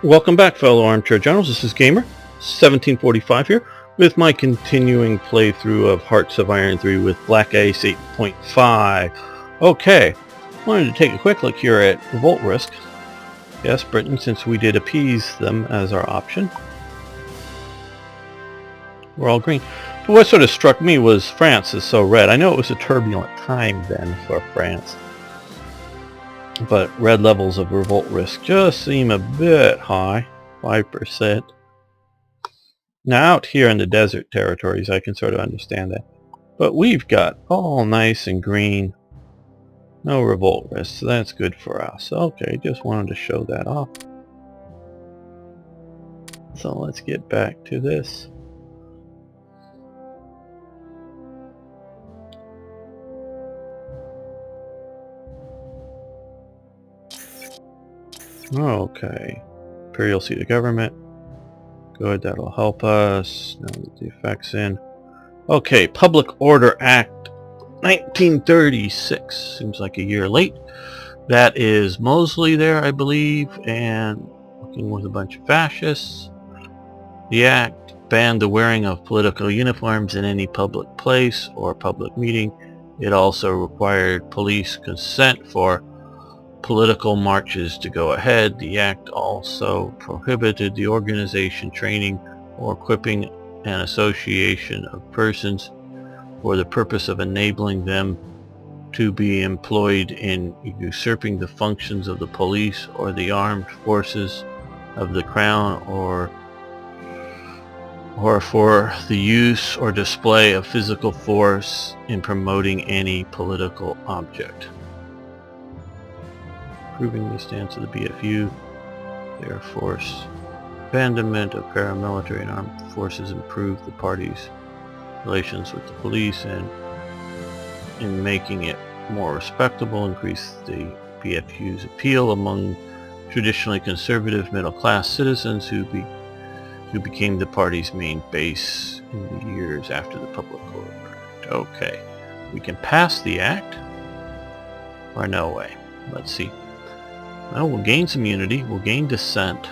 Welcome back, fellow armchair generals. This is Gamer 1745 here with my continuing playthrough of Hearts of Iron 3 with Black Ice 8.5. Okay, wanted to take a quick look here at revolt risk. Yes, Britain, since we did appease them as our option. We're all green. But what sort of struck me was France is so red. I know it was a turbulent time then for France, but red levels of revolt risk just seem a bit high, 5%. Now out here in the desert territories I can sort of understand that, but we've got all nice and green, no revolt risk, so that's good for us. Okay, just wanted to show that off. So let's get back to this. Okay, Imperial seat of government. Good, that'll help us. Now get the effects in. Okay, Public Order Act 1936. Seems like a year late. That is Mosley there, I believe, and working with a bunch of fascists. The act banned the wearing of political uniforms in any public place or public meeting. It also required police consent for political marches to go ahead. The act also prohibited the organization, training, or equipping an association of persons for the purpose of enabling them to be employed in usurping the functions of the police or the armed forces of the crown, or for the use or display of physical force in promoting any political object. Proving the stance of the BFU, the Air Force abandonment of paramilitary and armed forces improved the party's relations with the police, and in making it more respectable, increased the BFU's appeal among traditionally conservative middle-class citizens who became the party's main base in the years after the Public Order Act. Okay, we can pass the act, or no way. Let's see. Well, we'll gain some unity, we'll gain dissent,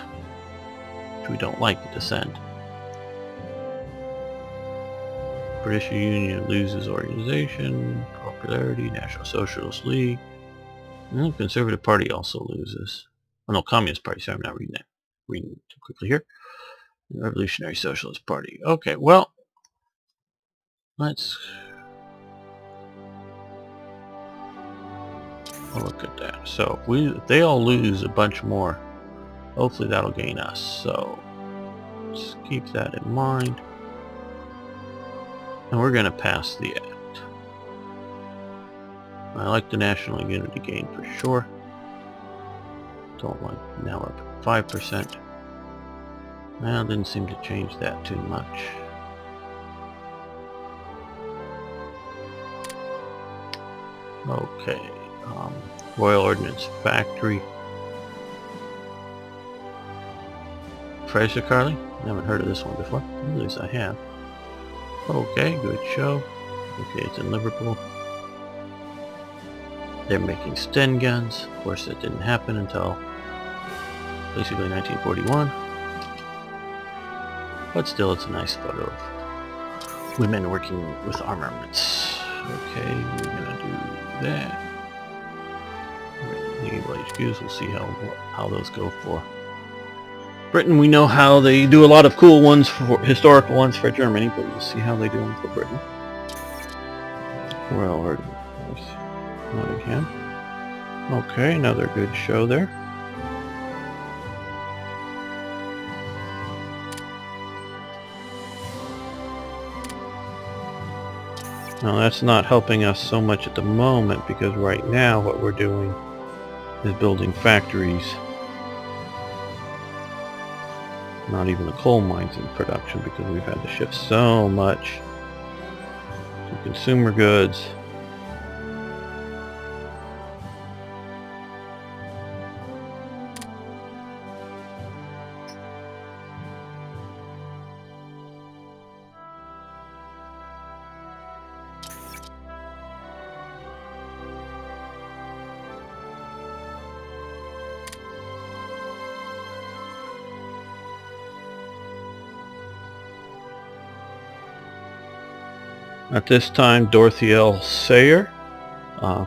which we don't like the dissent. British Union loses organization, popularity, National Socialist League. And the Conservative Party also loses. Oh no, Communist Party, sorry, I'm not reading that. Reading too quickly here. The Revolutionary Socialist Party. Okay, well, let's look at that. So if they all lose a bunch more, hopefully that'll gain us. So let's keep that in mind. And we're going to pass the act. I like the national unity gain for sure. Don't like, now we're at 5%. Well, didn't seem to change that too much. Okay. Royal Ordnance Factory. Fraser Carly? Never heard of this one before. At least I have. Okay, good show. Okay, it's in Liverpool. They're making Sten guns. Of course, that didn't happen until basically 1941. But still, it's a nice photo of women working with armaments. Okay, we're gonna do that. Naval HQs, we'll see how those go for Britain. We know how they do a lot of cool ones, for historical ones for Germany, but we'll see how they do them for Britain. Well, of course, Nottingham. Okay, another good show there. Now that's not helping us so much at the moment, because right now what we're doing is building factories. Not even the coal mines in production, because we've had to shift so much to consumer goods. At this time, Dorothy L. Sayre,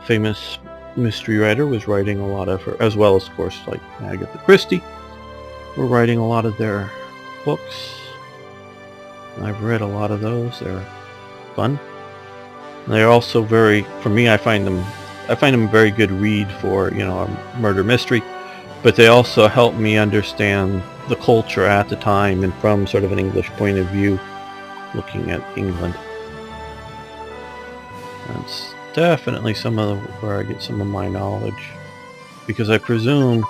famous mystery writer, was writing a lot of her, as well as, of course, like Agatha Christie, were writing a lot of their books. I've read a lot of those. They're fun. And they're also very, for me, I find them a very good read for, a murder mystery, but they also help me understand the culture at the time and from sort of an English point of view, looking at England. That's definitely where I get some of my knowledge, because I presume,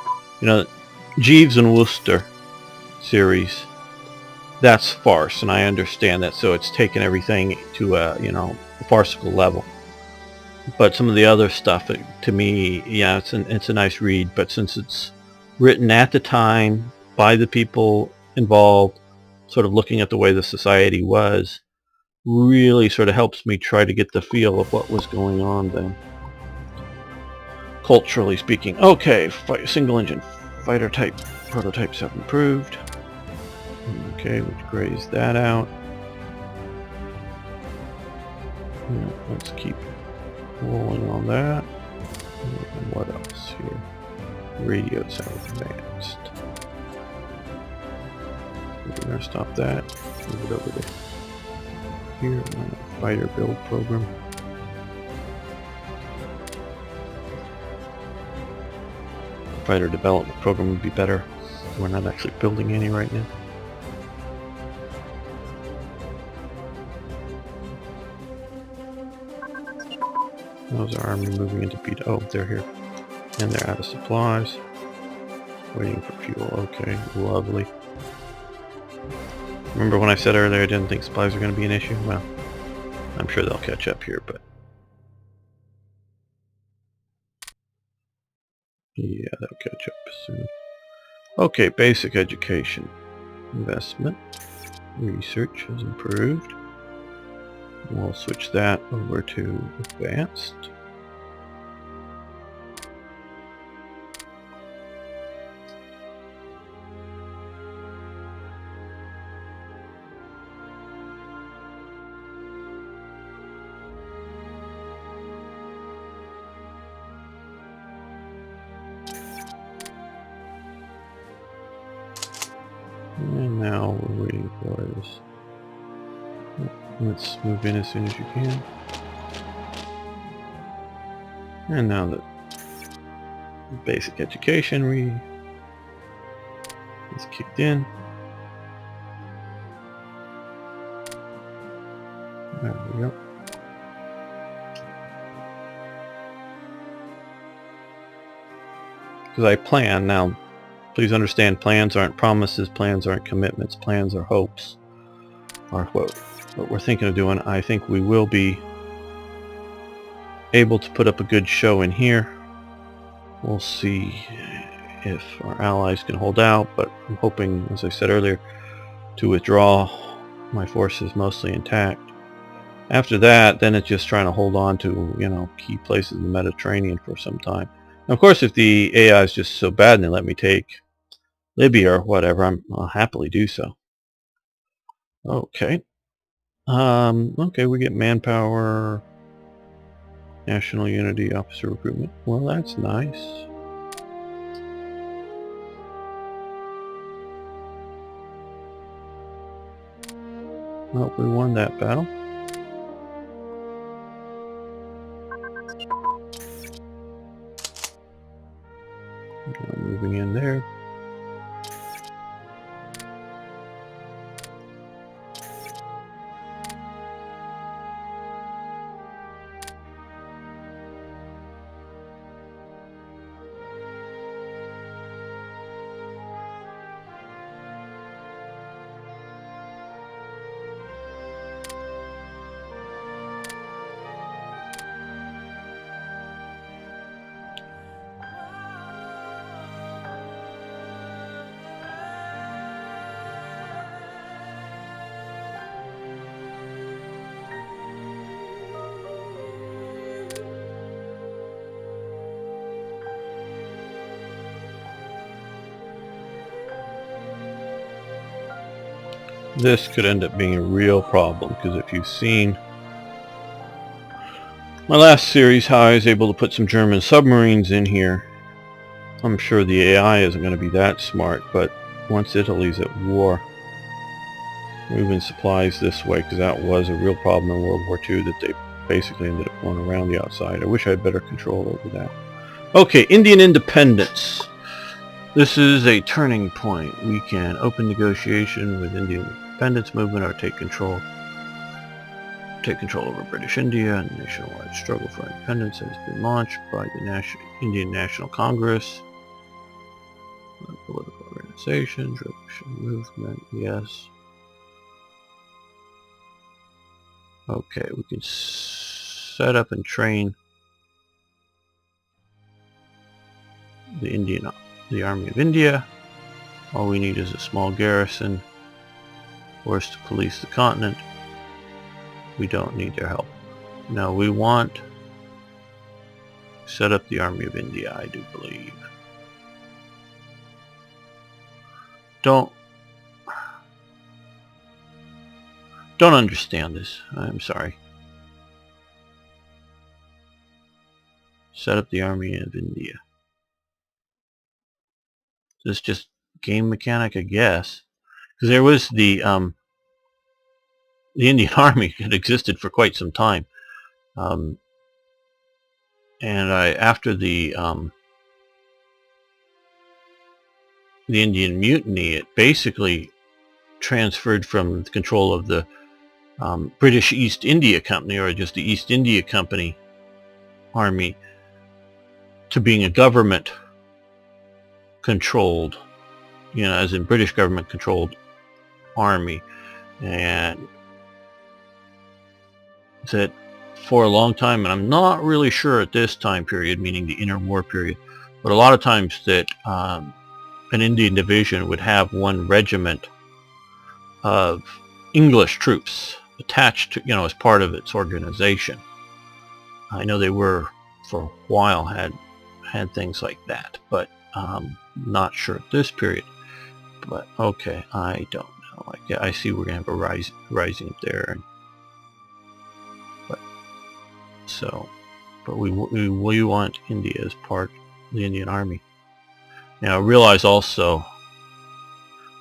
Jeeves and Wooster series, that's farce, and I understand that, so it's taken everything to a farcical level. But some of the other stuff, to me, yeah, it's a nice read, but since it's written at the time by the people involved, sort of looking at the way the society was, really sort of helps me try to get the feel of what was going on then, culturally speaking. Okay, single engine fighter type prototypes have improved. Okay, let's graze that out. Yeah, let's keep rolling on that. And what else here? Radios have advanced. We're going to stop that. Move it over to here. Fighter build program. Fighter development program would be better. We're not actually building any right now. How's our army moving into beta? Oh, they're here. And they're out of supplies. Waiting for fuel. Okay, lovely. Remember when I said earlier I didn't think supplies were going to be an issue? Well, I'm sure they'll catch up here, but... yeah, they'll catch up soon. Okay, basic education. Investment. Research has improved. We'll switch that over to advanced. And now we're waiting for this. Let's move in as soon as you can. And now the basic education is kicked in. There we go. Because I plan now. Please understand, plans aren't promises, plans aren't commitments, plans are hopes. Or what we're thinking of doing. I think we will be able to put up a good show in here. We'll see if our allies can hold out, but I'm hoping, as I said earlier, to withdraw my forces mostly intact. After that, then it's just trying to hold on to, key places in the Mediterranean for some time. And of course, if the AI is just so bad and they let me take Libya or whatever, I'll happily do so. Okay. Okay, we get manpower, national unity, officer recruitment. Well, that's nice. Well, we won that battle. Moving in there. This could end up being a real problem, because if you've seen my last series, how I was able to put some German submarines in here. I'm sure the AI isn't going to be that smart, but once Italy's at war, moving supplies this way, because that was a real problem in World War II, that they basically ended up going around the outside. I wish I had better control over that. Okay, Indian independence. This is a turning point. We can open negotiation with Indian independence movement or take control over British India, and the nationwide struggle for independence has been launched by the Indian National Congress. Political organizations, revolution movement, yes. Okay, we can set up and train the Army of India. All we need is a small garrison, force to police the continent. We don't need their help. Now we want to set up the Army of India, I do believe. Don't understand this. I'm sorry. Set up the Army of India. This is just game mechanic, I guess. Because there was the Indian Army had existed for quite some time, and after the Indian Mutiny, it basically transferred from the control of the British East India Company, or just the East India Company Army, to being a government controlled, as in British government controlled army. And that for a long time, and I'm not really sure at this time period, meaning the interwar period, but a lot of times that an Indian division would have one regiment of English troops attached to, as part of its organization. I know they were, for a while, had things like that, but not sure at this period. But okay, I don't know. I see we're gonna have a rising up there, but we want India as part of the Indian Army. Now realize also,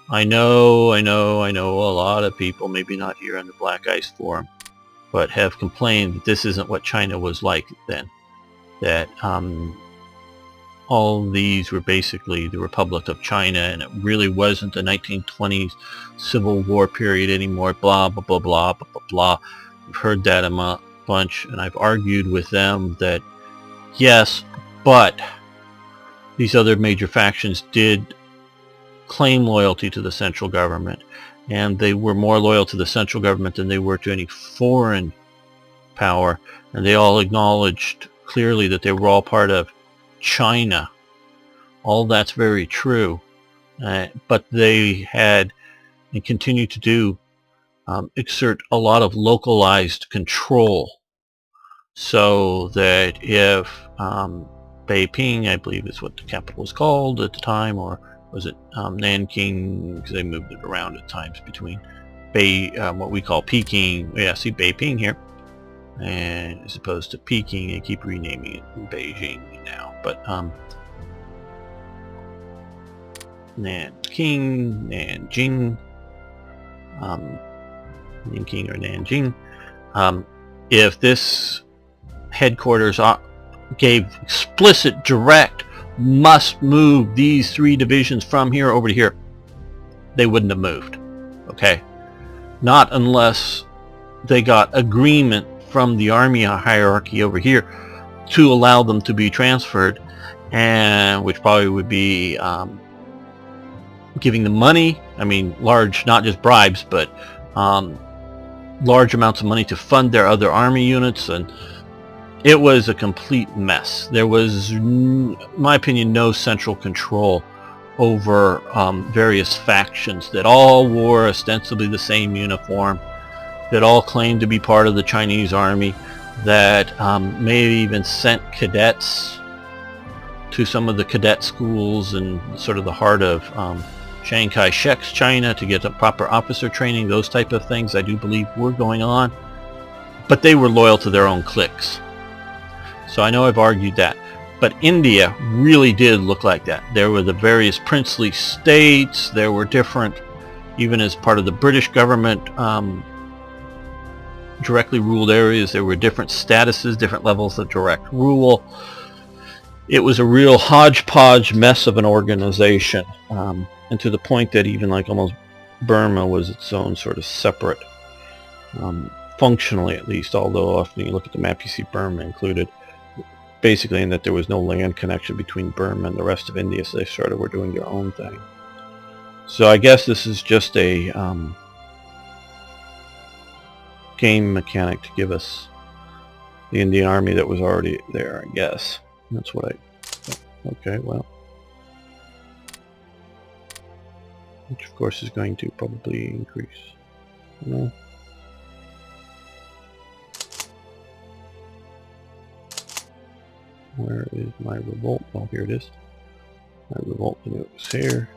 I know a lot of people, maybe not here on the Black Ice Forum, but have complained that this isn't what China was like then. That all these were basically the Republic of China, and it really wasn't the 1920s Civil War period anymore, blah, blah, blah, blah, blah, blah, blah. I've heard that a bunch, and I've argued with them that, yes, but these other major factions did claim loyalty to the central government, and they were more loyal to the central government than they were to any foreign power, and they all acknowledged clearly that they were all part of China. All that's very true, but they had and continue to do exert a lot of localized control, so that if Beiping, I believe is what the capital was called at the time, or was it Nanking, because they moved it around at times between what we call Peking. Yeah, see Beiping here, and as opposed to Peking, they keep renaming it in Beijing now. But Nanking, Nanjing, Nanking or Nanjing. If this headquarters gave explicit, direct, must move these 3 divisions from here over to here, they wouldn't have moved. Okay? Not unless they got agreement from the army hierarchy over here to allow them to be transferred, and which probably would be giving them money. I mean, large, not just bribes, but large amounts of money to fund their other army units, and it was a complete mess. There was, in my opinion, no central control over various factions that all wore ostensibly the same uniform, that all claimed to be part of the Chinese army, that may have even sent cadets to some of the cadet schools in sort of the heart of Chiang Kai-shek's China to get a proper officer training. Those type of things I do believe were going on, but they were loyal to their own cliques. So I know I've argued that. But India really did look like that. There were the various princely states. There were different, even as part of the British government, directly ruled areas. There were different statuses, different levels of direct rule. It was a real hodgepodge mess of an organization, and to the point that even like almost Burma was its own sort of separate, functionally at least, although often you look at the map you see Burma included, basically in that there was no land connection between Burma and the rest of India, so they sort of were doing their own thing. So I guess this is just a game mechanic to give us the Indian army that was already there, I guess. That's what I... Okay, well. Which of course is going to probably increase. No. Where is my revolt? Oh, here it is. My revolt, I knew it was here.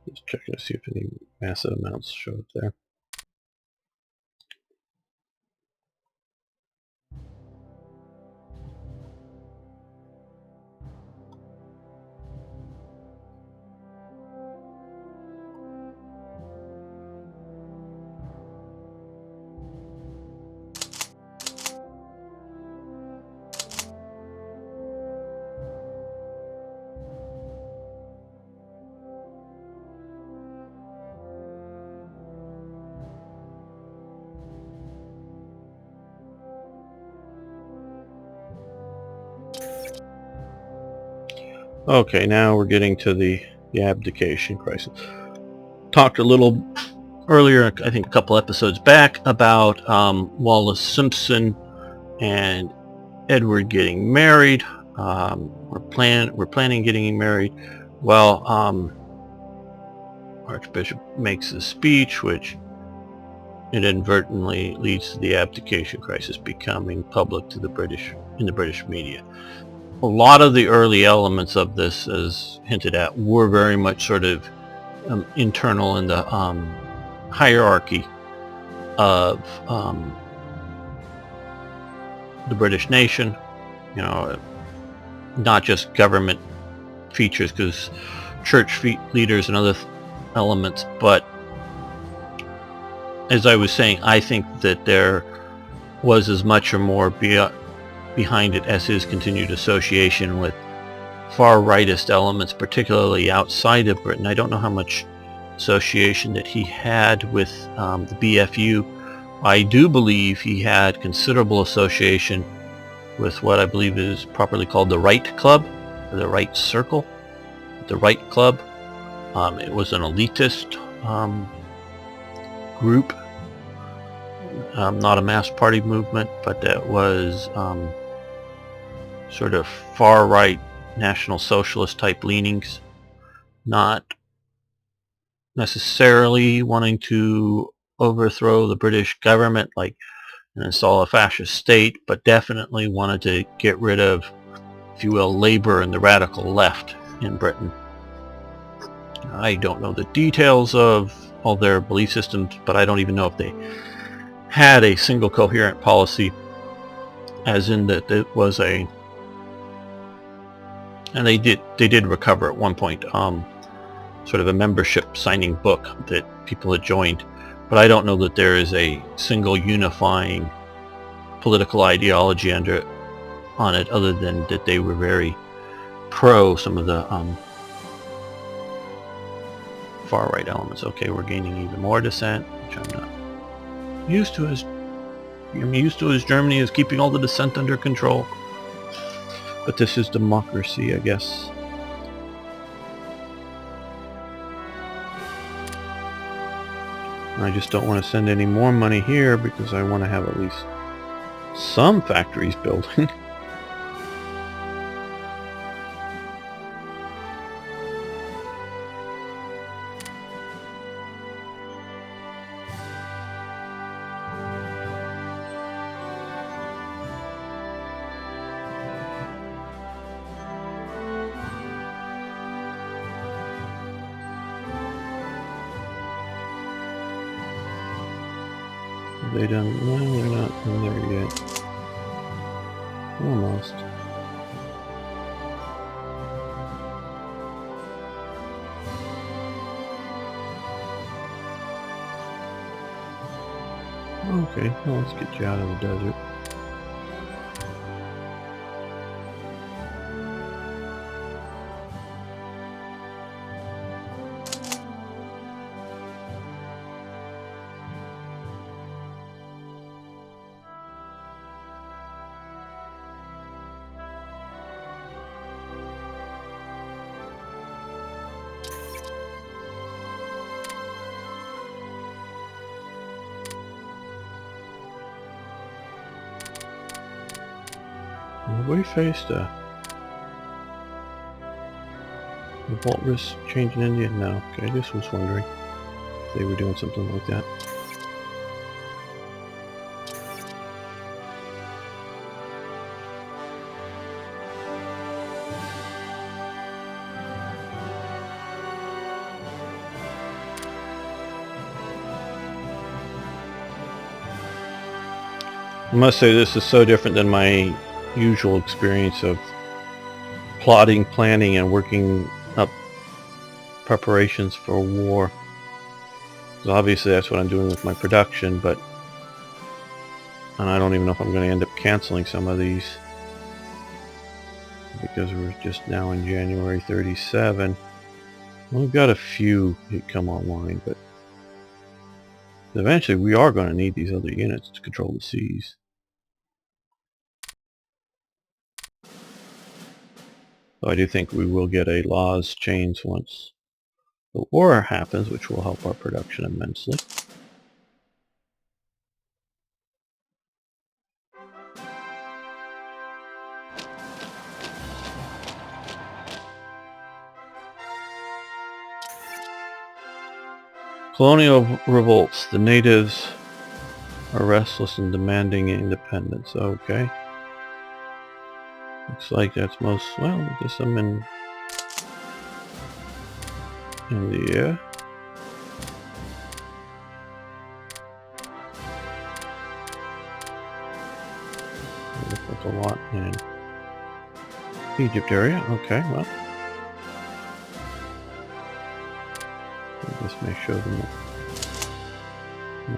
Just checking to see if any massive amounts show up there. Okay, now we're getting to the abdication crisis. Talked a little earlier, I think a couple episodes back, about Wallace Simpson and Edward getting married. We're planning getting married. Well, Archbishop makes a speech, which inadvertently leads to the abdication crisis becoming public to the British in the British media. A lot of the early elements of this, as hinted at, were very much sort of internal in the hierarchy of the British nation. You know, not just government features, because church leaders and other elements, but as I was saying, I think that there was as much or more behind it as his continued association with far-rightist elements, particularly outside of Britain. I don't know how much association that he had with the BFU. I do believe he had considerable association with what I believe is properly called the Right Club, or the Right Circle. The Right Club. It was an elitist group, not a mass party movement, but that was sort of far-right National Socialist type leanings, not necessarily wanting to overthrow the British government like and install a fascist state, but definitely wanted to get rid of, if you will, Labour and the radical left in Britain. I don't know the details of all their belief systems, but I don't even know if they had a single coherent policy, as in that it was a... And they did recover at one point sort of a membership signing book that people had joined, but I don't know that there is a single unifying political ideology on it, other than that they were very pro some of the far right elements. Okay, we're gaining even more dissent, which I'm not used to, as Germany is keeping all the dissent under control. But this is democracy, I guess. I just don't want to send any more money here because I want to have at least some factories building. Have they done? No, they're not in there yet. Almost. Okay, well, let's get you out of the desert. Have we faced a revolt risk change in India? No. Okay, I just was wondering if they were doing something like that. I must say this is so different than my usual experience of plotting, planning, and working up preparations for war. So obviously that's what I'm doing with my production, but and I don't even know if I'm going to end up canceling some of these because we're just now in January 37. Well, we've got a few that come online, but eventually we are going to need these other units to control the seas. So I do think we will get a laws change once the war happens, which will help our production immensely. Colonial revolts. The natives are restless and demanding independence. Okay. Looks like that's most, well, I guess I'm in India. Looks like a lot in Egypt area. Okay, well. This may show them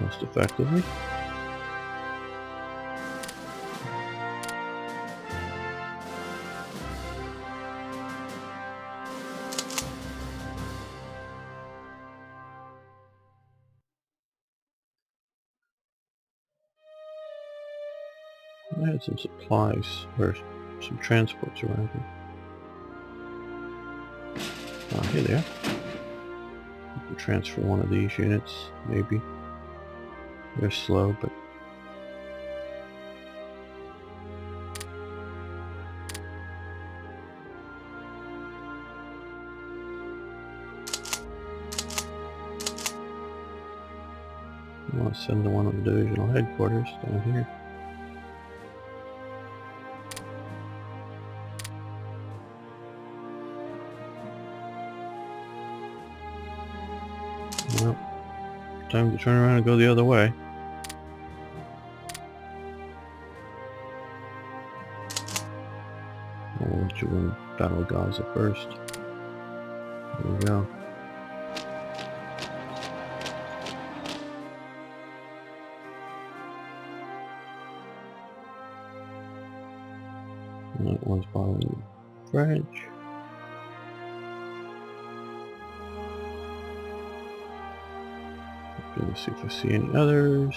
most effectively. I had some supplies, or some transports around here. Here they are. You can transfer one of these units, maybe. They're slow, but... I want to send to one of the divisional headquarters down here. Well, time to turn around and go the other way. I'll let you win Battle of Gaza first. There we go. And that one's following French. Let's see if I see any others.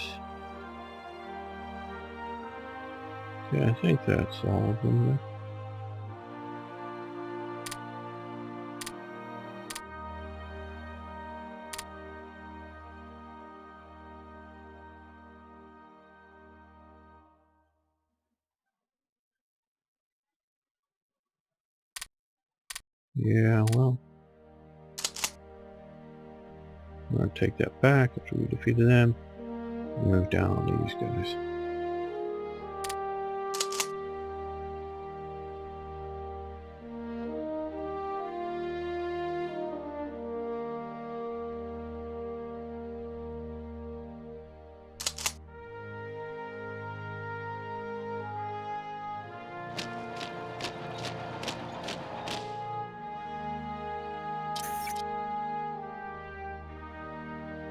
Yeah, I think that's all of them there. Yeah, well, I'm going to take that back after we defeated them and move down on these guys.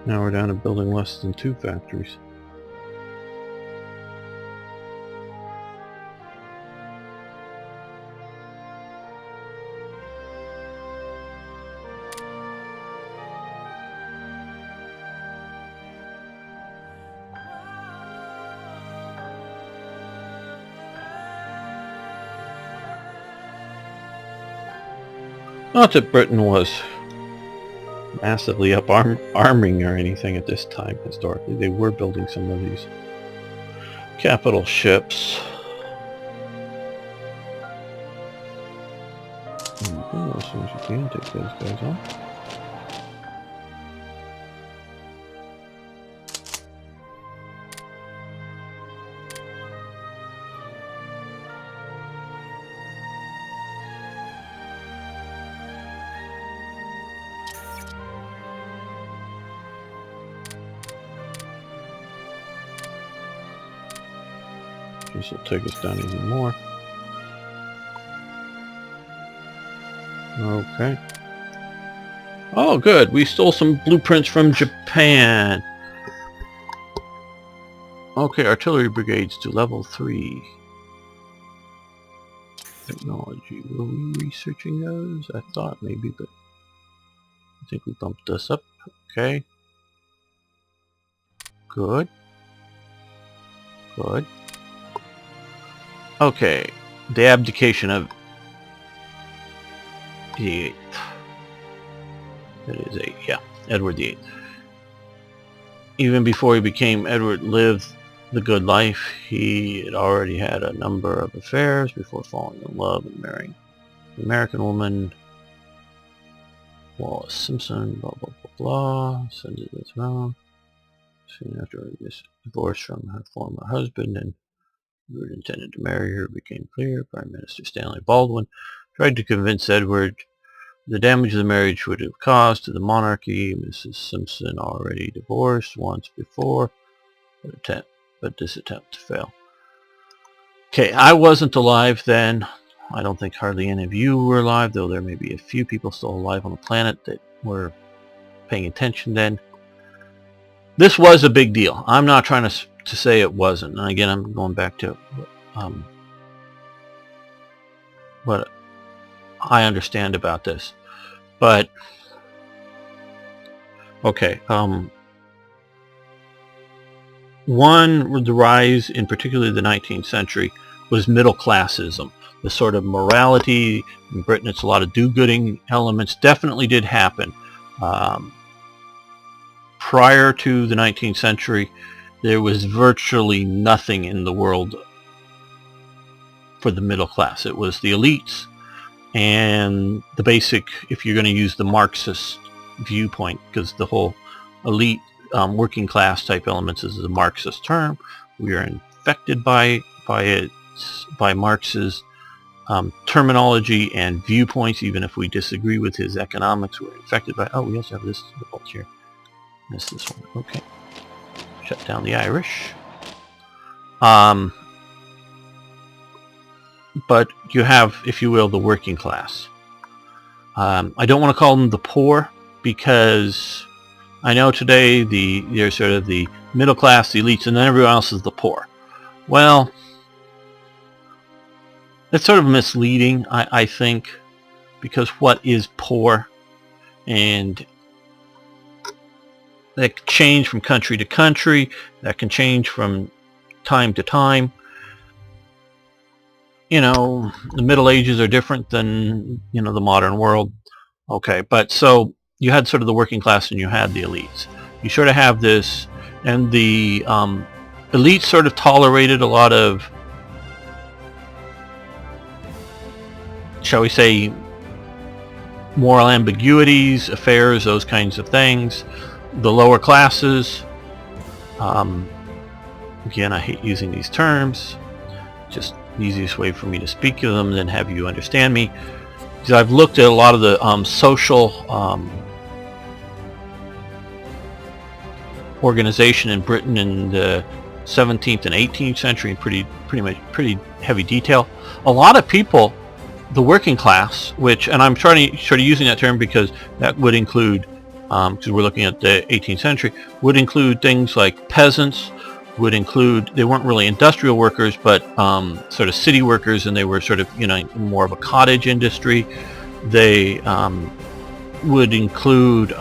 Now we're down to building less than 2 factories. Not that Britain was massively arming or anything at this time historically. They were building some of these capital ships. As soon as you can, take those guys off. This will take us down even more. Okay. Oh, good. We stole some blueprints from Japan. Okay, artillery brigades to level 3. Technology. Were we researching those? I thought maybe, but I think we bumped this up. Okay. Good. Good. Okay. The abdication of the 8th. It is 8, yeah. Edward the 8th. Even before he became Edward, lived the good life. He had already had a number of affairs before falling in love and marrying an American woman, Wallace Simpson, blah blah blah blah. Ascended the throne soon after his divorce from her former husband, and Edward intended to marry her became clear. Prime Minister Stanley Baldwin tried to convince Edward the damage the marriage would have caused to the monarchy. Mrs. Simpson, already divorced once before, but this attempt failed. Okay, I wasn't alive then. I don't think hardly any of you were alive, though there may be a few people still alive on the planet that were paying attention then. This was a big deal. I'm not trying to say it wasn't. And again, I'm going back to what I understand about this. But okay, one, the rise in particularly the 19th century was middle classism. The sort of morality in Britain, it's a lot of do-gooding elements, definitely did happen. Prior to the 19th century, there was virtually nothing in the world for the middle class. It was the elites and the basic, if you're going to use the Marxist viewpoint, because the whole elite working class type elements is a Marxist term. We are infected by Marx's terminology and viewpoints, even if we disagree with his economics. We're infected by, oh, we also have this revolt here. Missed this one. Okay. Shut down the Irish. But you have, if you will, the working class. I don't want to call them the poor, because I know today they're sort of the middle class, the elites, and then everyone else is the poor. Well, it's sort of misleading, I think, because what is poor? And that can change from country to country. That can change from time to time. You know, the Middle Ages are different than, you know, the modern world. Okay, but so you had sort of the working class and you had the elites. You sort of have this, and the elites sort of tolerated a lot of, shall we say, moral ambiguities, affairs, those kinds of things. The lower classes, again, I hate using these terms, just the easiest way for me to speak of them than have you understand me. Because I've looked at a lot of the social organization in Britain in the 17th and 18th century in pretty heavy detail. A lot of people, the working class, which, and I'm trying to sort of using that term because that would include because we're looking at the 18th century, would include things like peasants, would include, they weren't really industrial workers, but sort of city workers, and they were sort of, more of a cottage industry. They would include,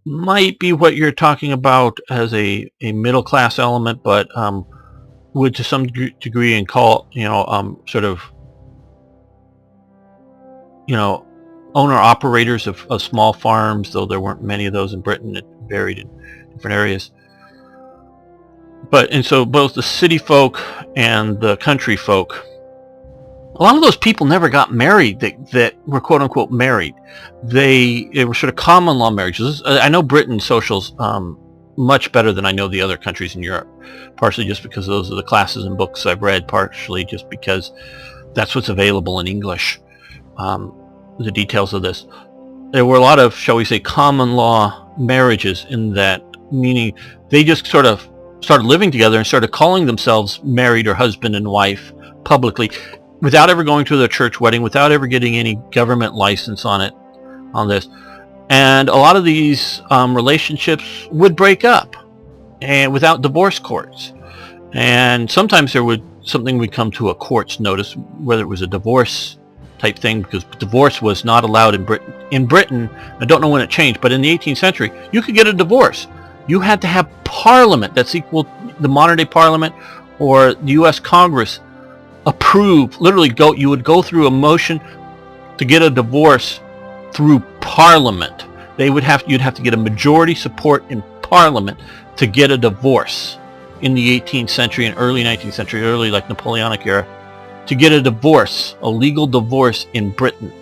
might be what you're talking about as a middle class element, but would to some degree and call, sort of, owner operators of small farms, though there weren't many of those in Britain. It varied in different areas. And so both the city folk and the country folk, a lot of those people never got married that were quote unquote married. They were sort of common law marriages. I know Britain socials much better than I know the other countries in Europe, partially just because those are the classes and books I've read, partially just because that's what's available in English. The details of this. There were a lot of, shall we say, common law marriages, in that meaning they just sort of started living together and started calling themselves married or husband and wife publicly, without ever going to the church wedding, without ever getting any government license on this. And a lot of these relationships would break up, and without divorce courts. And sometimes something would come to a court's notice, whether it was a divorce type thing, because divorce was not allowed in Britain. In Britain, I don't know when it changed, but in the 18th century, you could get a divorce. You had to have Parliament, that's equal to the modern day Parliament, or the U.S. Congress, approve. Literally, you would go through a motion to get a divorce through Parliament. You'd have to get a majority support in Parliament to get a divorce in the 18th century and early 19th century, early like Napoleonic era. To get a divorce, a legal divorce in Britain,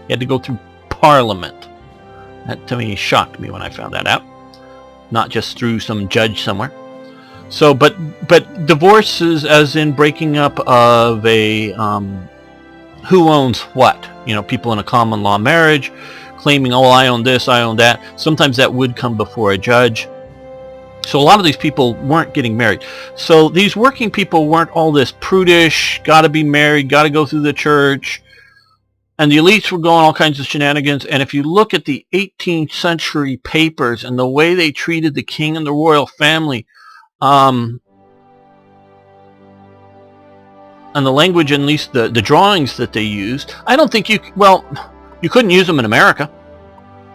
you had to go through Parliament. That to me shocked me when I found that out. Not just through some judge somewhere. So, but divorces, as in breaking up of a who owns what? People in a common law marriage, claiming, oh, I own this, I own that. Sometimes that would come before a judge. So a lot of these people weren't getting married. So these working people weren't all this prudish, gotta be married, gotta go through the church. And the elites were going all kinds of shenanigans. And if you look at the 18th century papers and the way they treated the king and the royal family, and the language, at least the drawings that they used, I don't think you couldn't use them in America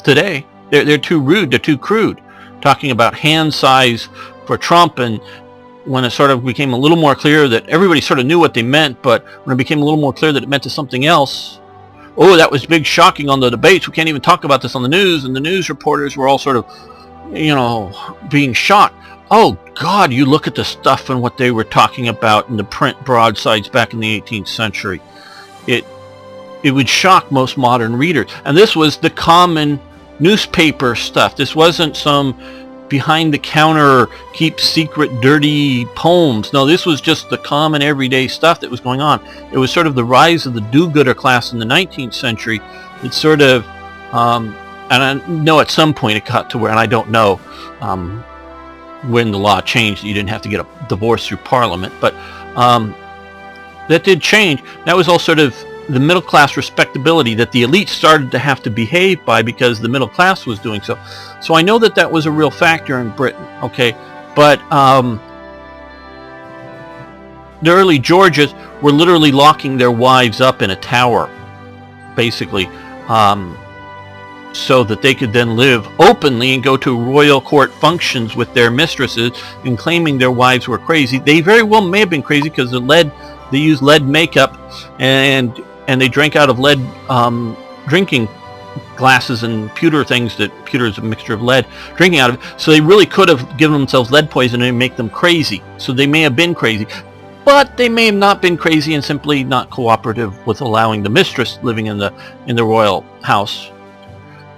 today. They're too rude, they're too crude. Talking about hand size for Trump, and when it sort of became a little more clear that everybody sort of knew what they meant, but when it became a little more clear that it meant to something else, oh, that was big, shocking on the debates. We can't even talk about this on the news, and the news reporters were all sort of, being shocked. Oh God, you look at the stuff and what they were talking about in the print broadsides back in the 18th century. It would shock most modern readers. And this was the common newspaper stuff. This wasn't some behind the counter, keep secret, dirty poems. No, this was just the common everyday stuff that was going on. It was sort of the rise of the do-gooder class in the 19th century. It's sort of, and I know at some point it got to where, and I don't know when the law changed, you didn't have to get a divorce through Parliament, but that did change. That was all sort of the middle class respectability that the elite started to have to behave by, because the middle class was doing so. So I know that was a real factor in Britain, okay? But the early Georges were literally locking their wives up in a tower, basically, so that they could then live openly and go to royal court functions with their mistresses and claiming their wives were crazy. They very well may have been crazy, because they used lead makeup, and they drank out of lead drinking glasses and pewter things, that pewter is a mixture of lead, drinking out of it. So they really could have given themselves lead poisoning and make them crazy. So they may have been crazy, but they may have not been crazy and simply not cooperative with allowing the mistress living in the royal house.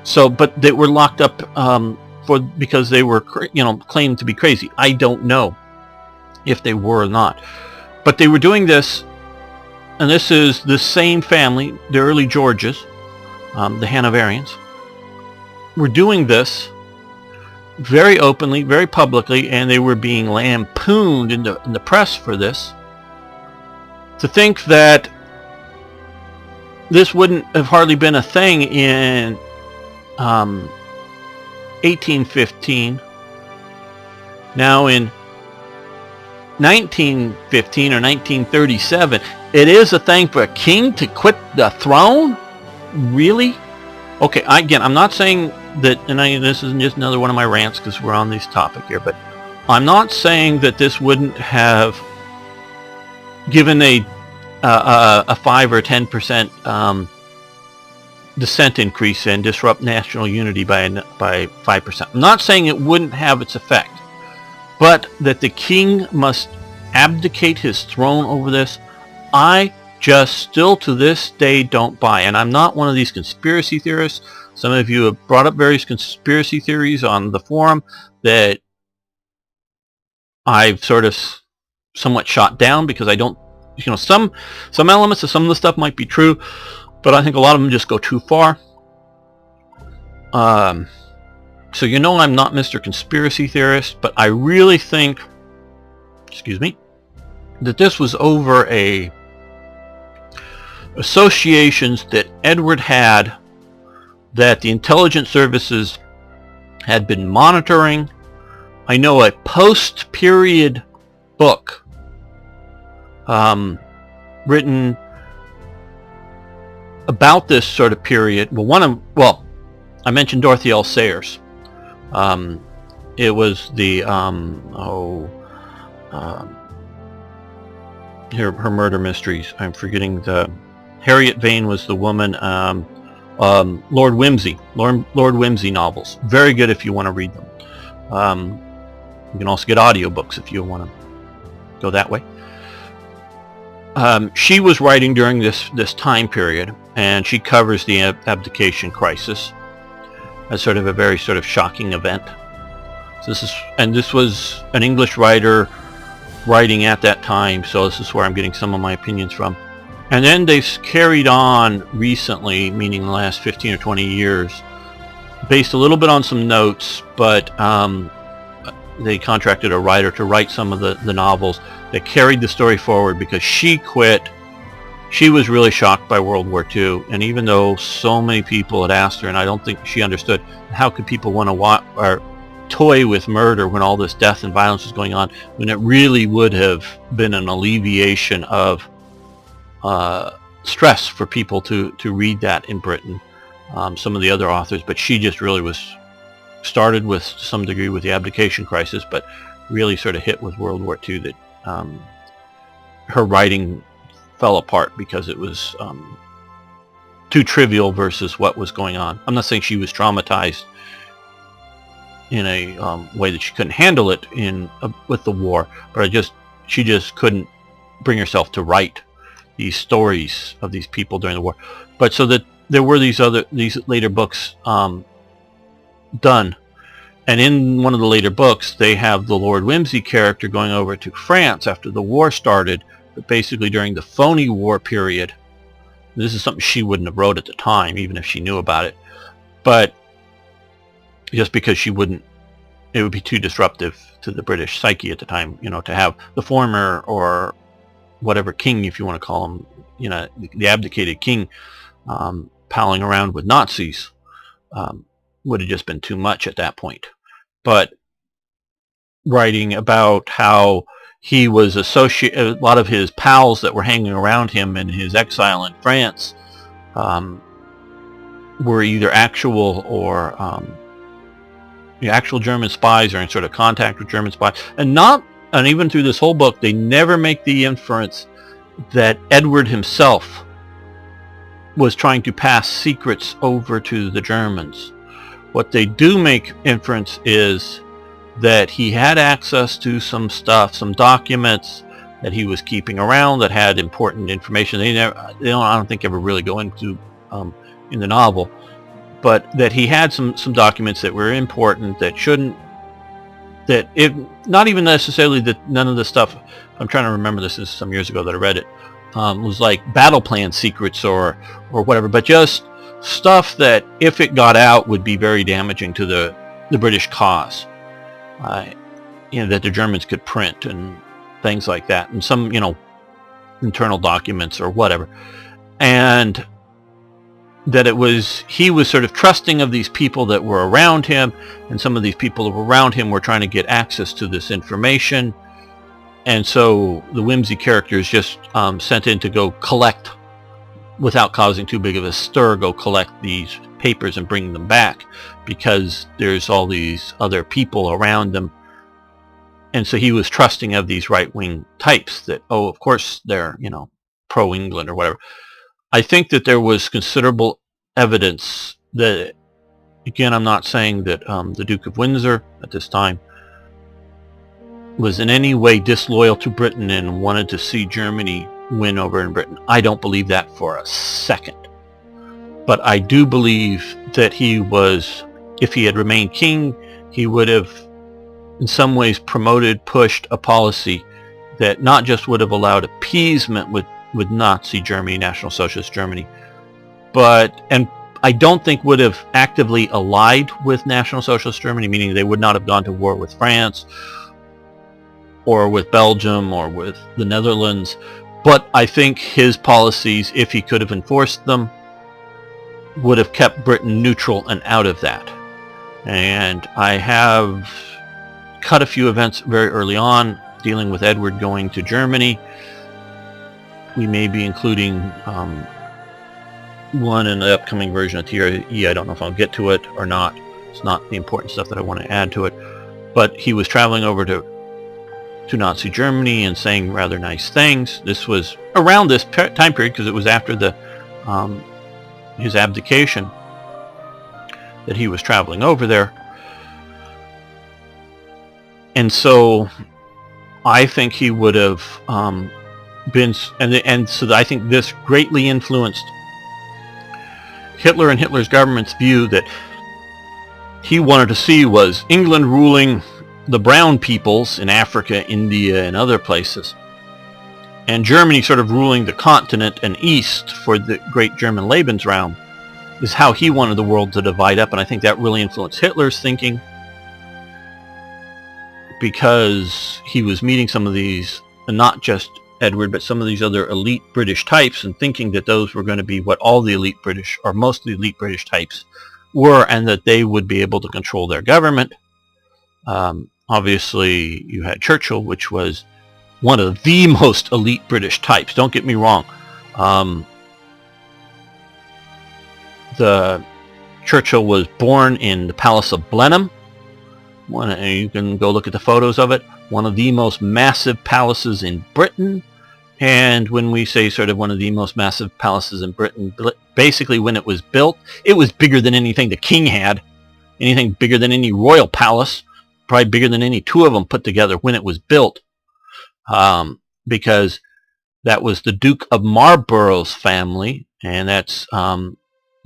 So, but they were locked up because they were, claimed to be crazy. I don't know if they were or not, but they were doing this. And this is the same family, the early Georges, the Hanoverians, were doing this very openly, very publicly, and they were being lampooned in the press for this. To think that this wouldn't have hardly been a thing in 1815. Now in 1915 or 1937, it is a thing for a king to quit the throne? Really? Okay, again, I'm not saying that, and this is just another one of my rants because we're on this topic here, but I'm not saying that this wouldn't have given a 5 or 10% dissent increase and disrupt national unity by 5%. I'm not saying it wouldn't have its effect, but that the king must abdicate his throne over this, I just still to this day don't buy. And I'm not one of these conspiracy theorists. Some of you have brought up various conspiracy theories on the forum that I've sort of somewhat shot down because I don't, some elements of some of the stuff might be true, but I think a lot of them just go too far. So I'm not Mr. Conspiracy Theorist, but I really think, that this was over associations that Edward had, that the intelligence services had been monitoring. I know a post-period book written about this sort of period. I mentioned Dorothy L. Sayers. It was the her murder mysteries. I'm forgetting the Harriet Vane was the woman. Lord Whimsy novels. Very good if you want to read them. You can also get audiobooks if you want to go that way. She was writing during this time period, and she covers the abdication crisis as sort of a very sort of shocking event. So this was an English writer writing at that time, so this is where I'm getting some of my opinions from. And then they've carried on recently, meaning the last 15 or 20 years, based a little bit on some notes, but they contracted a writer to write some of the novels that carried the story forward because she quit. She was really shocked by World War II, and even though so many people had asked her, and I don't think she understood, how could people want to toy with murder when all this death and violence was going on, when it really would have been an alleviation of stress for people to read that in Britain. Some of the other authors, but she just really started with some degree with the abdication crisis, but really sort of hit with World War II that her writing fell apart because it was too trivial versus what was going on. I'm not saying she was traumatized in a way that she couldn't handle it with the war, but she just couldn't bring herself to write these stories of these people during the war. But so that there were these later books done, and in one of the later books they have the Lord Whimsy character going over to France after the war started, but basically during the phony war period. This is something she wouldn't have wrote at the time, even if she knew about it, but just because it would be too disruptive to the British psyche at the time, to have the former or whatever king, if you want to call him, the abdicated king, palling around with Nazis, would have just been too much at that point. But writing about how he was a lot of his pals that were hanging around him in his exile in France were either actual or actual German spies or in sort of contact with German spies, and even through this whole book they never make the inference that Edward himself was trying to pass secrets over to the Germans. What they do make inference is that he had access to some stuff, some documents that he was keeping around that had important information. I don't think ever really go into in the novel, but that he had some documents that were important not even necessarily that none of the stuff, I'm trying to remember, this is some years ago that I read it, was like battle plan secrets or whatever, but just stuff that if it got out would be very damaging to the British cause, that the Germans could print and things like that, and some internal documents or whatever. And that he was sort of trusting of these people that were around him, and some of these people that were around him were trying to get access to this information. And so the Whimsy character is just sent in to go collect, without causing too big of a stir, go collect these papers and bring them back, because there's all these other people around them. And so he was trusting of these right-wing types that, oh, of course they're, pro-England or whatever. I think that there was considerable evidence that, again, I'm not saying that the Duke of Windsor at this time was in any way disloyal to Britain and wanted to see Germany win over in Britain. I don't believe that for a second. But I do believe that he was, if he had remained king, he would have in some ways promoted, pushed a policy that not just would have allowed appeasement with Nazi Germany, National Socialist Germany, and I don't think would have actively allied with National Socialist Germany, meaning they would not have gone to war with France or with Belgium or with the Netherlands. But I think his policies, if he could have enforced them, would have kept Britain neutral and out of that. And I have cut a few events very early on dealing with Edward going to Germany. We may be including one in the upcoming version of TRE. I don't know if I'll get to it or not. It's not the important stuff that I want to add to it. But he was traveling over to Nazi Germany and saying rather nice things. This was around this time period, because it was after his abdication that he was traveling over there. And so I think he would have been, and so I think this greatly influenced Hitler and Hitler's government's view that he wanted to see was England ruling the brown peoples in Africa, India, and other places, and Germany sort of ruling the continent and east for the great German Lebensraum, is how he wanted the world to divide up. And I think that really influenced Hitler's thinking, because he was meeting some of these, and not just Edward, but some of these other elite British types, and thinking that those were going to be what all the elite British, or most of the elite British types were, and that they would be able to control their government. Obviously, you had Churchill, which was one of the most elite British types. Don't get me wrong. The Churchill was born in the Palace of Blenheim. You can go look at the photos of it. One of the most massive palaces in Britain. And when we say sort of one of the most massive palaces in Britain, basically when it was built, it was bigger than anything the king had. Anything bigger than any royal palace. Probably bigger than any two of them put together when it was built. Because that was the Duke of Marlborough's family. And that's the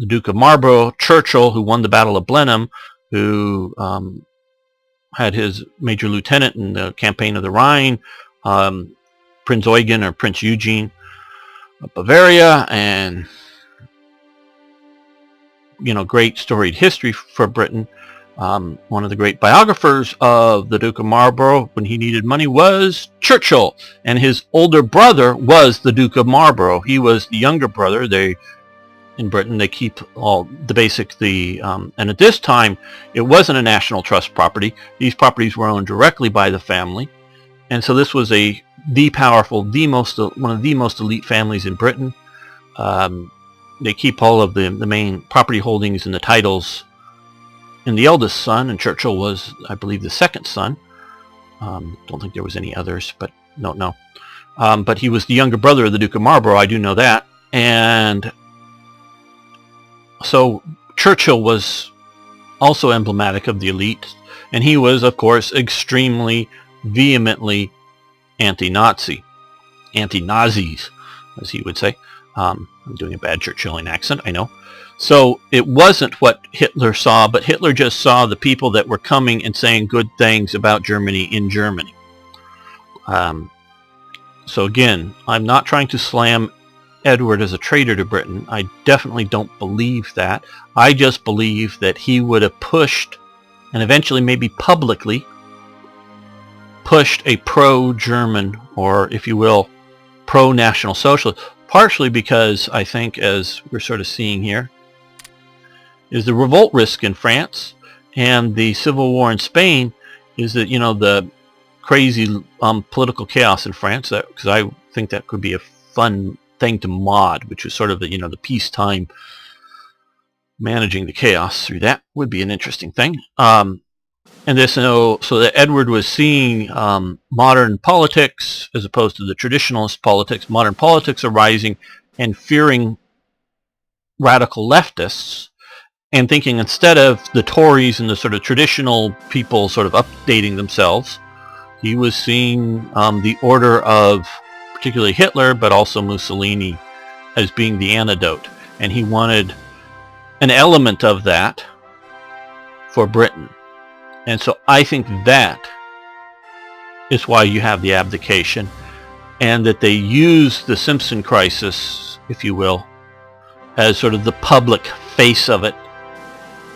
Duke of Marlborough, Churchill, who won the Battle of Blenheim, who had his major lieutenant in the campaign of the Rhine, Prince Eugen or Prince Eugene of Bavaria, and great storied history for Britain. One of the great biographers of the Duke of Marlborough, when he needed money, was Churchill, and his older brother was the Duke of Marlborough. He was the younger brother. In Britain, they keep all the basic, and at this time, it wasn't a national trust property. These properties were owned directly by the family. And so this was one of the most elite families in Britain. They keep all of the main property holdings and the titles in the eldest son, and Churchill was, I believe, the second son. Don't think there was any others, but no. But he was the younger brother of the Duke of Marlborough, I do know that. And so Churchill was also emblematic of the elite, and he was, of course, extremely vehemently anti-Nazis, as he would say. I'm doing a bad Churchillian accent, I know. So it wasn't what Hitler saw, but Hitler just saw the people that were coming and saying good things about Germany in Germany. So again, I'm not trying to slam Edward as a traitor to Britain. I definitely don't believe that. I just believe that he would have pushed, and eventually maybe publicly, pushed a pro-German, or if you will, pro-National Socialist, partially because I think, as we're sort of seeing here, is the revolt risk in France, and the civil war in Spain is that, the crazy political chaos in France, because I think that could be a fun thing to mod, which is sort of the peacetime managing the chaos through that would be an interesting thing. And this, so that Edward was seeing modern politics as opposed to the traditionalist politics, modern politics arising, and fearing radical leftists, and thinking instead of the Tories and the sort of traditional people sort of updating themselves, he was seeing the order of particularly Hitler, but also Mussolini, as being the antidote. And he wanted an element of that for Britain. And so I think that is why you have the abdication, and that they use the Simpson crisis, if you will, as sort of the public face of it.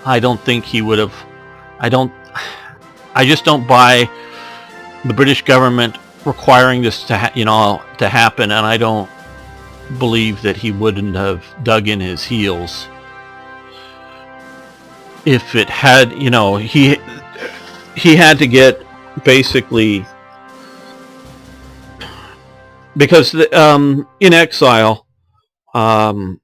I don't think he would have, I just don't buy the British government requiring this to happen, and I don't believe that he wouldn't have dug in his heels if it had, he had to get basically, because in exile, often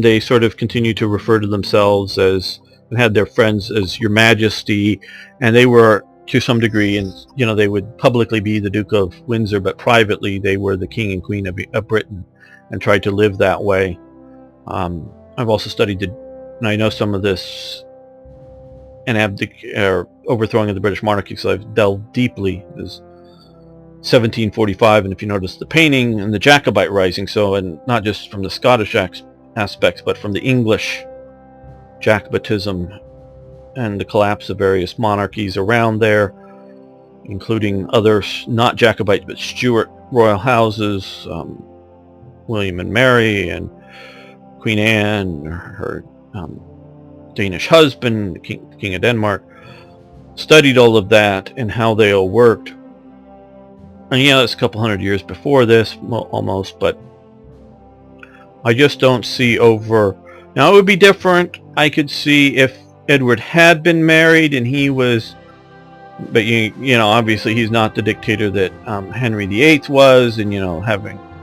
they sort of continue to refer to themselves as, and had their friends as Your Majesty, and they were to some degree, and they would publicly be the Duke of Windsor, but privately they were the King and Queen of Britain, and tried to live that way. I've also studied and I know some of this, and overthrowing of the British monarchy, so I've delved deeply, is 1745, and if you notice the painting and the Jacobite rising, so, and not just from the Scottish aspects, but from the English Jacobitism and the collapse of various monarchies around there, including others, not Jacobite, but Stuart royal houses, William and Mary, and Queen Anne, her Danish husband, the King of Denmark. Studied all of that and how they all worked. And it's a couple hundred years before this, almost, but I just don't see over. Now, it would be different. I could see if Edward had been married and he was, but obviously he's not the dictator that Henry VIII was, and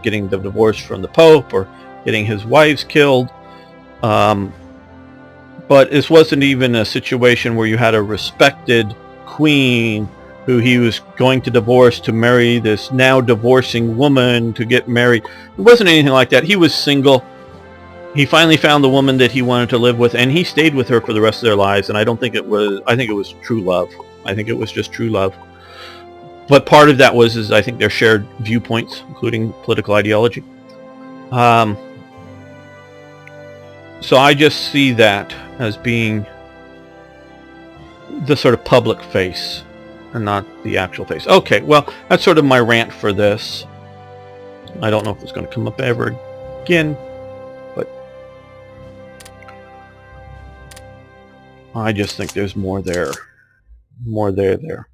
getting the divorce from the Pope or getting his wives killed. But this wasn't even a situation where you had a respected queen who he was going to divorce to marry this now divorcing woman to get married. It wasn't anything like that. He was single. He finally found the woman that he wanted to live with, and he stayed with her for the rest of their lives. And I think it was true love. I think it was just true love. But part of that was I think their shared viewpoints, including political ideology. So I just see that as being the sort of public face and not the actual face. Okay, well, that's sort of my rant for this. I don't know if it's going to come up ever again, but I just think there's more there. More there.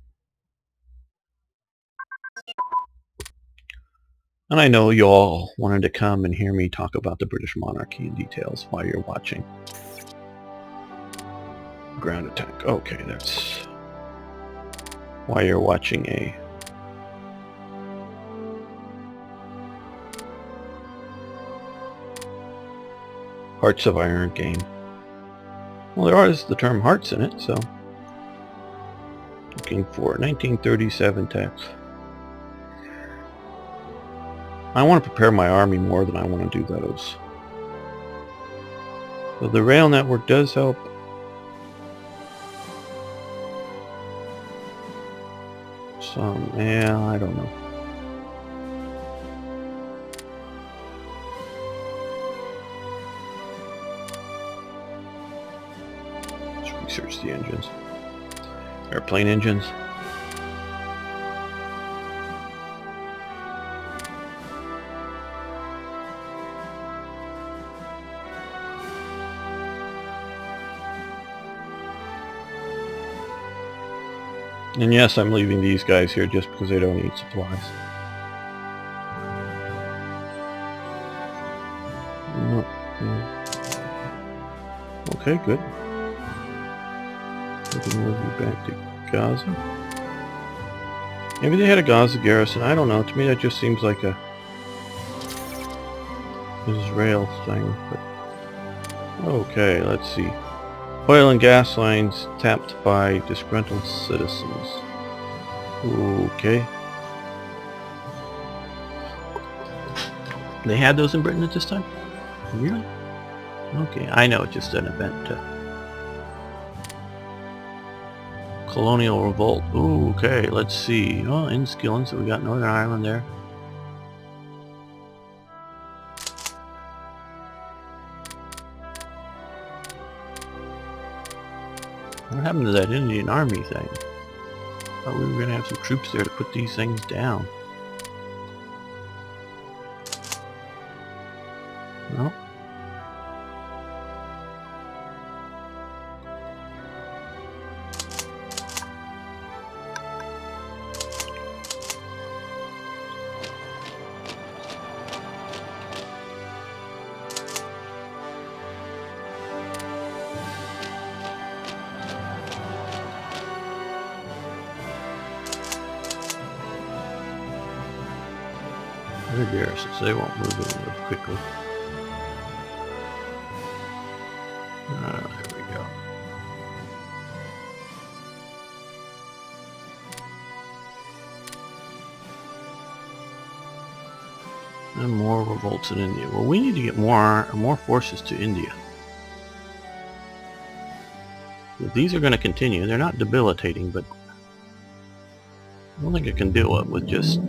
And I know you all wanted to come and hear me talk about the British monarchy in details while you're watching. Ground attack. Okay, that's why you're watching a Hearts of Iron game. Well, there is the term hearts in it, so looking for 1937 text. I want to prepare my army more than I want to do those. So the rail network does help. Some, I don't know. Let's research the engines. Airplane engines. And yes, I'm leaving these guys here just because they don't need supplies. Okay, good. We can move you back to Gaza. Maybe they had a Gaza garrison. I don't know. To me, that just seems like a Israel thing. But okay, let's see. Oil and gas lines tapped by disgruntled citizens. Okay. They had those in Britain at this time? Really? Okay, I know, it's just an event. Colonial revolt. Ooh, okay, let's see. Oh, in Skilling, so we got Northern Ireland there. What happened to that Indian army thing? Thought we were going to have some troops there to put these things down. No. Other garrisons, they won't move in real quickly. There we go. And more revolts in India. Well, we need to get more forces to India. These are going to continue. They're not debilitating, but I don't think I can deal with just...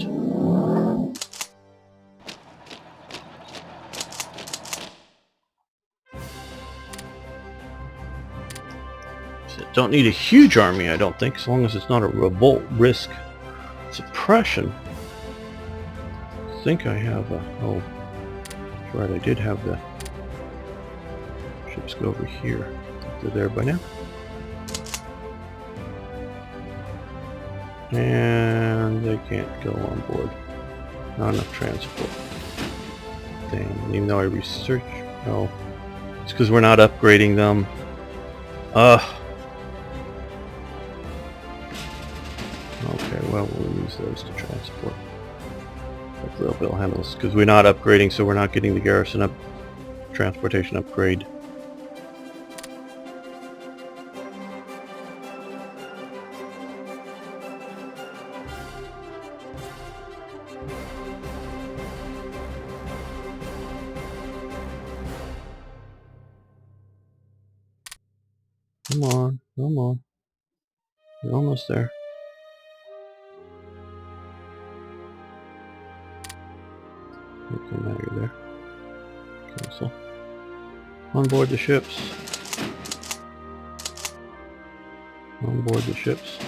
Don't need a huge army, I don't think, as long as it's not a revolt risk suppression. I think I have a... Oh, that's right, I did have the ships go over here. They're there by now. And they can't go on board. Not enough transport. Damn, even though I research... No. It's because we're not upgrading them. Okay, well, we'll use those to transport. Hopefully they'll handle this, because we're not upgrading, so we're not getting the garrison up transportation upgrade. Come on, come on. We're almost there. Okay, now you're there. Cancel. On board the ships. On board the ships.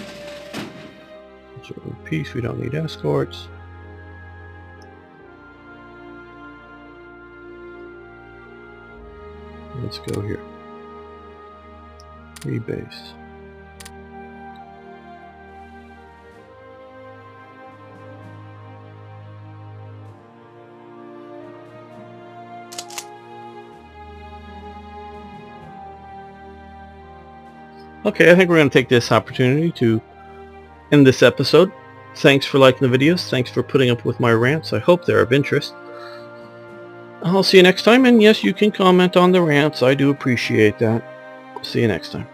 So in peace, we don't need escorts. Let's go here. Rebase. Okay, I think we're going to take this opportunity to end this episode. Thanks for liking the videos. Thanks for putting up with my rants. I hope they're of interest. I'll see you next time, and yes, you can comment on the rants. I do appreciate that. See you next time.